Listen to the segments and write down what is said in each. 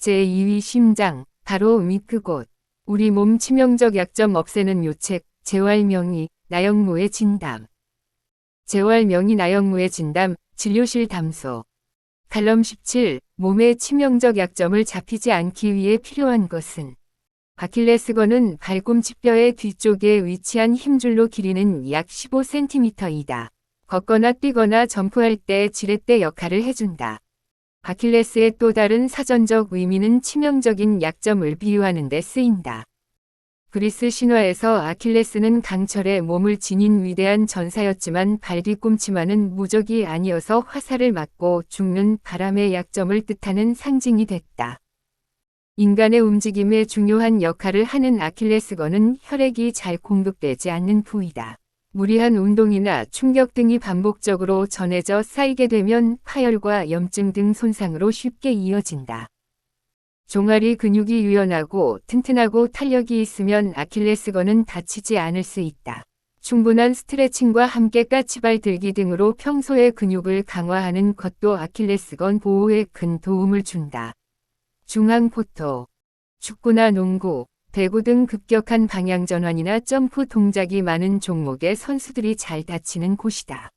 제2위 심장, 바로 위 그곳. 우리 몸 치명적 약점 없애는 요책, 재활명의, 나영무의 진담. 재활명의 나영무의 진담, 진료실 담소. 칼럼 17, 몸의 치명적 약점을 잡히지 않기 위해 필요한 것은 아킬레스건은 발꿈치뼈의 뒤쪽에 위치한 힘줄로 길이는 약 15cm이다. 걷거나 뛰거나 점프할 때 지렛대 역할을 해준다. 아킬레스의 또 다른 사전적 의미는 치명적인 약점을 비유하는 데 쓰인다. 그리스 신화에서 아킬레스는 강철에 몸을 지닌 위대한 전사였지만 발 뒤꿈치만은 무적이 아니어서 화살을 맞고 죽는 바람의 약점을 뜻하는 상징이 됐다. 인간의 움직임에 중요한 역할을 하는 아킬레스건은 혈액이 잘 공급되지 않는 부위다. 무리한 운동이나 충격 등이 반복적으로 전해져 쌓이게 되면 파열과 염증 등 손상으로 쉽게 이어진다. 종아리 근육이 유연하고 튼튼하고 탄력이 있으면 아킬레스건은 다치지 않을 수 있다. 충분한 스트레칭과 함께 까치발 들기 등으로 평소의 근육을 강화하는 것도 아킬레스건 보호에 큰 도움을 준다. 중앙포토. 축구나 농구, 배구 등 급격한 방향 전환이나 점프 동작이 많은 종목의 선수들이 잘 다치는 곳이다.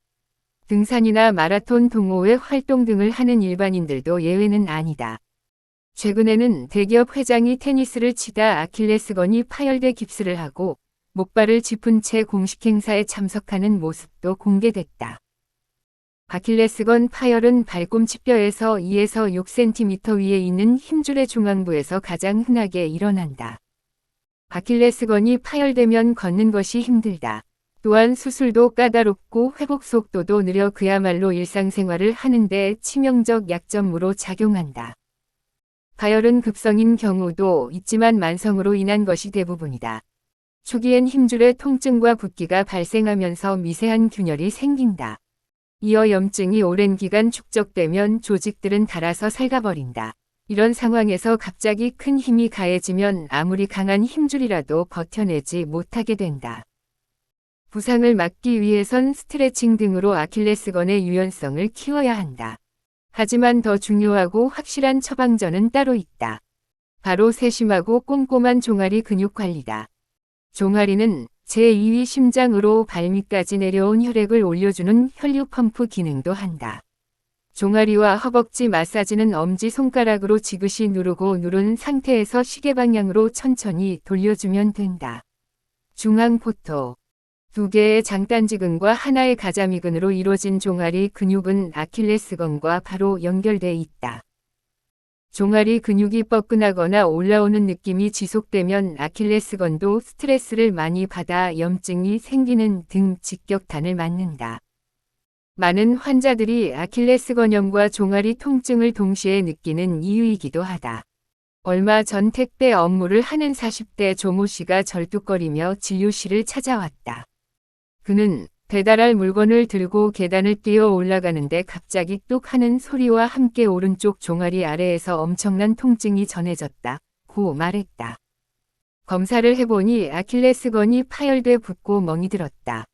등산이나 마라톤 동호회 활동 등을 하는 일반인들도 예외는 아니다. 최근에는 대기업 회장이 테니스를 치다 아킬레스건이 파열돼 깁스를 하고 목발을 짚은 채 공식 행사에 참석하는 모습도 공개됐다. 아킬레스건 파열은 발꿈치뼈에서 2에서 6cm 위에 있는 힘줄의 중앙부에서 가장 흔하게 일어난다. 아킬레스건이 파열되면 걷는 것이 힘들다. 또한 수술도 까다롭고 회복 속도도 느려 그야말로 일상생활을 하는데 치명적 약점으로 작용한다. 파열은 급성인 경우도 있지만 만성으로 인한 것이 대부분이다. 초기엔 힘줄의 통증과 붓기가 발생하면서 미세한 균열이 생긴다. 이어 염증이 오랜 기간 축적되면 조직들은 닳아서 닳아버린다. 이런 상황에서 갑자기 큰 힘이 가해지면 아무리 강한 힘줄이라도 버텨내지 못하게 된다. 부상을 막기 위해선 스트레칭 등으로 아킬레스건의 유연성을 키워야 한다. 하지만 더 중요하고 확실한 처방전은 따로 있다. 바로 세심하고 꼼꼼한 종아리 근육 관리다. 종아리는 제2위 심장으로 발밑까지 내려온 혈액을 올려주는 혈류 펌프 기능도 한다. 종아리와 허벅지 마사지는 엄지손가락으로 지그시 누르고 누른 상태에서 시계 방향으로 천천히 돌려주면 된다. 중앙포토. 2개의 장단지근과 하나의 가자미근으로 이루어진 종아리 근육은 아킬레스건과 바로 연결돼 있다. 종아리 근육이 뻐근하거나 올라오는 느낌이 지속되면 아킬레스건도 스트레스를 많이 받아 염증이 생기는 등 직격탄을 맞는다. 많은 환자들이 아킬레스건염과 종아리 통증을 동시에 느끼는 이유이기도 하다. 얼마 전 택배 업무를 하는 40대 조모 씨가 절뚝거리며 진료실을 찾아왔다. 그는 배달할 물건을 들고 계단을 뛰어 올라가는데 갑자기 뚝 하는 소리와 함께 오른쪽 종아리 아래에서 엄청난 통증이 전해졌다고 말했다. 검사를 해보니 아킬레스건이 파열돼 붓고 멍이 들었다.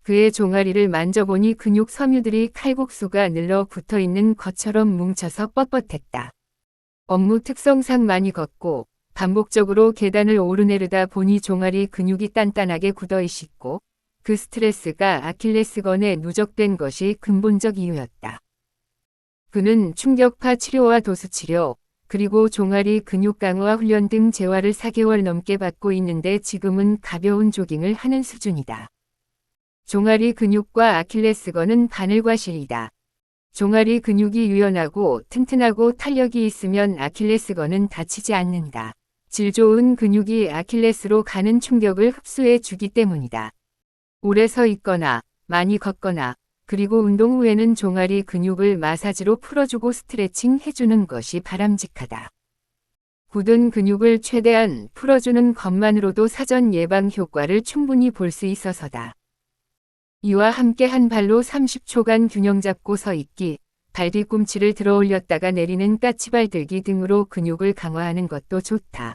그의 종아리를 만져보니 근육 섬유들이 칼국수가 늘러 붙어있는 것처럼 뭉쳐서 뻣뻣했다. 업무 특성상 많이 걷고 반복적으로 계단을 오르내리다 보니 종아리 근육이 단단하게 굳어있고 그 스트레스가 아킬레스건에 누적된 것이 근본적 이유였다. 그는 충격파 치료와 도수치료, 그리고 종아리 근육 강화 훈련 등 재활을 4개월 넘게 받고 있는데 지금은 가벼운 조깅을 하는 수준이다. 종아리 근육과 아킬레스건은 바늘과 실이다. 종아리 근육이 유연하고 튼튼하고 탄력이 있으면 아킬레스건은 다치지 않는다. 질 좋은 근육이 아킬레스로 가는 충격을 흡수해 주기 때문이다. 오래 서 있거나 많이 걷거나 그리고 운동 후에는 종아리 근육을 마사지로 풀어주고 스트레칭 해주는 것이 바람직하다. 굳은 근육을 최대한 풀어주는 것만으로도 사전 예방 효과를 충분히 볼 수 있어서다. 이와 함께 한 발로 30초간 균형 잡고 서 있기, 발 뒤꿈치를 들어 올렸다가 내리는 까치발 들기 등으로 근육을 강화하는 것도 좋다.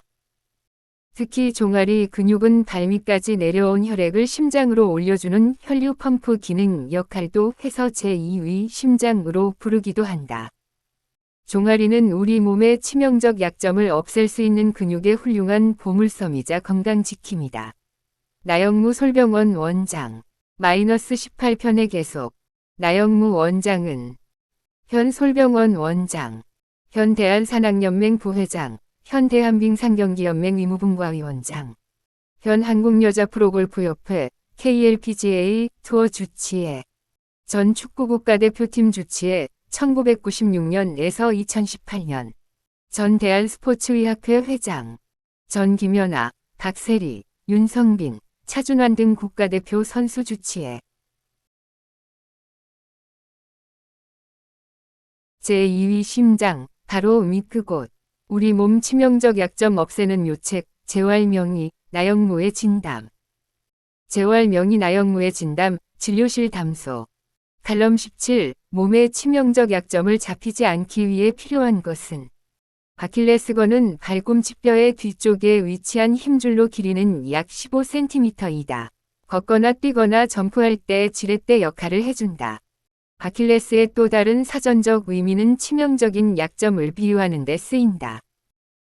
특히 종아리 근육은 발밑까지 내려온 혈액을 심장으로 올려주는 혈류 펌프 기능 역할도 해서 제2위 심장으로 부르기도 한다. 종아리는 우리 몸의 치명적 약점을 없앨 수 있는 근육의 훌륭한 보물섬이자 건강지킴이다. 나영무 솔병원 원장 -18편의 계속. 나영무 원장은 현 솔병원 원장, 현 대한산악연맹 부회장, 현 대한빙상경기연맹 의무분과위원장, 현 한국여자프로골프협회 KLPGA 투어 주치의, 전 축구국가대표팀 주치의 1996년에서 2018년, 전 대한스포츠의학회 회장, 전 김연아, 박세리, 윤성빈, 차준환 등 국가대표 선수 주치의. 제2위 심장, 바로 및 그곳. 우리 몸 치명적 약점 없애는 묘책, 재활명의, 나영무의 진담. 재활명의 나영무의 진담, 진료실 담소. 칼럼 17, 몸의 치명적 약점을 잡히지 않기 위해 필요한 것은 아킬레스건은 발꿈치뼈의 뒤쪽에 위치한 힘줄로 길이는 약 15cm이다. 걷거나 뛰거나 점프할 때 지렛대 역할을 해준다. 아킬레스의 또 다른 사전적 의미는 치명적인 약점을 비유하는 데 쓰인다.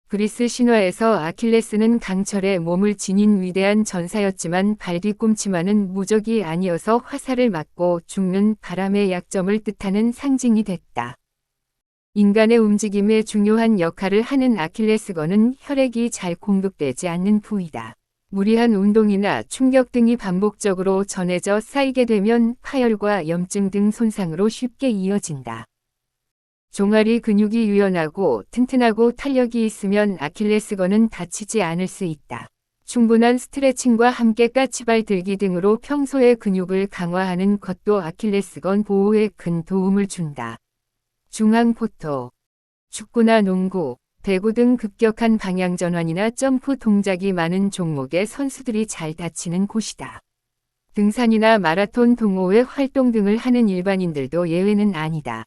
그리스 신화에서 아킬레스는 강철에 몸을 지닌 위대한 전사였지만 발 뒤꿈치만은 무적이 아니어서 화살을 맞고 죽는 바람의 약점을 뜻하는 상징이 됐다. 인간의 움직임에 중요한 역할을 하는 아킬레스건은 혈액이 잘 공급되지 않는 부위다. 무리한 운동이나 충격 등이 반복적으로 전해져 쌓이게 되면 파열과 염증 등 손상으로 쉽게 이어진다. 종아리 근육이 유연하고 튼튼하고 탄력이 있으면 아킬레스건은 다치지 않을 수 있다. 충분한 스트레칭과 함께 까치발 들기 등으로 평소의 근육을 강화하는 것도 아킬레스건 보호에 큰 도움을 준다. 중앙포토. 축구나 농구, 배구 등 급격한 방향 전환이나 점프 동작이 많은 종목의 선수들이 잘 다치는 곳이다. 등산이나 마라톤 동호회 활동 등을 하는 일반인들도 예외는 아니다.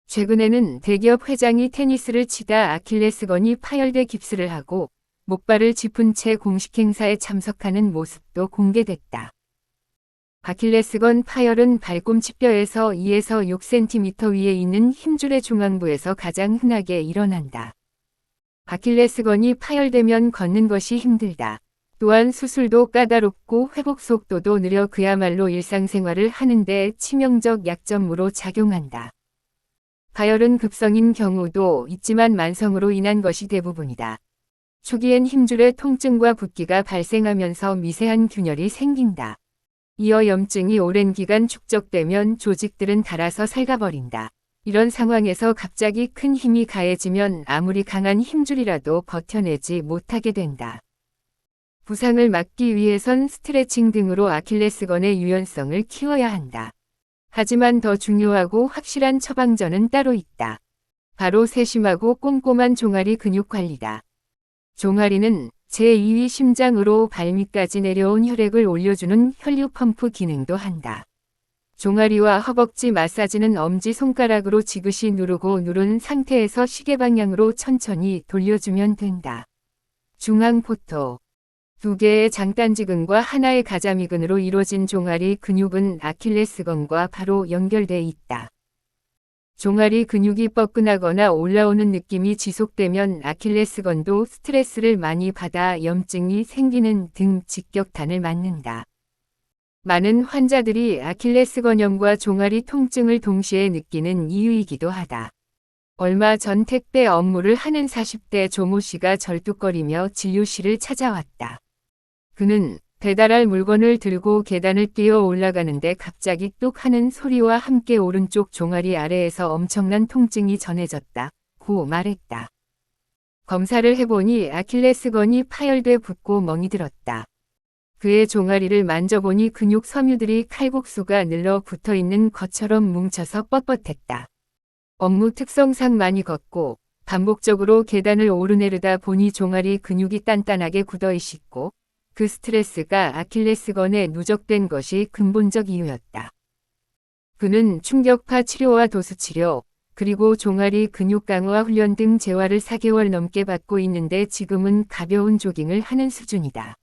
최근에는 대기업 회장이 테니스를 치다 아킬레스건이 파열돼 깁스를 하고 목발을 짚은 채 공식 행사에 참석하는 모습도 공개됐다. 아킬레스건 파열은 발꿈치뼈에서 2에서 6cm 위에 있는 힘줄의 중앙부에서 가장 흔하게 일어난다. 아킬레스건이 파열되면 걷는 것이 힘들다. 또한 수술도 까다롭고 회복 속도도 느려 그야말로 일상생활을 하는데 치명적 약점으로 작용한다. 파열은 급성인 경우도 있지만 만성으로 인한 것이 대부분이다. 초기엔 힘줄의 통증과 붓기가 발생하면서 미세한 균열이 생긴다. 이어 염증이 오랜 기간 축적되면 조직들은 닳아서 닳아버린다. 이런 상황에서 갑자기 큰 힘이 가해지면 아무리 강한 힘줄이라도 버텨내지 못하게 된다. 부상을 막기 위해선 스트레칭 등으로 아킬레스건의 유연성을 키워야 한다. 하지만 더 중요하고 확실한 처방전은 따로 있다. 바로 세심하고 꼼꼼한 종아리 근육 관리다. 종아리는 제2위 심장으로 발밑까지 내려온 혈액을 올려주는 혈류 펌프 기능도 한다. 종아리와 허벅지 마사지는 엄지손가락으로 지그시 누르고 누른 상태에서 시계 방향으로 천천히 돌려주면 된다. 중앙포토. 2개의 장단지근과 하나의 가자미근으로 이루어진 종아리 근육은 아킬레스건과 바로 연결돼 있다. 종아리 근육이 뻐근하거나 올라오는 느낌이 지속되면 아킬레스건도 스트레스를 많이 받아 염증이 생기는 등 직격탄을 맞는다. 많은 환자들이 아킬레스건염과 종아리 통증을 동시에 느끼는 이유이기도 하다. 얼마 전 택배 업무를 하는 40대 조모 씨가 절뚝거리며 진료실을 찾아왔다. 그는 배달할 물건을 들고 계단을 뛰어 올라가는데 갑자기 뚝 하는 소리와 함께 오른쪽 종아리 아래에서 엄청난 통증이 전해졌다고 말했다. 검사를 해보니 아킬레스건이 파열돼 붓고 멍이 들었다. 그의 종아리를 만져보니 근육 섬유들이 칼국수가 늘러 붙어있는 것처럼 뭉쳐서 뻣뻣했다. 업무 특성상 많이 걷고 반복적으로 계단을 오르내리다 보니 종아리 근육이 단단하게 굳어있고 그 스트레스가 아킬레스건에 누적된 것이 근본적 이유였다. 그는 충격파 치료와 도수치료, 그리고 종아리 근육 강화 훈련 등 재활을 4개월 넘게 받고 있는데 지금은 가벼운 조깅을 하는 수준이다.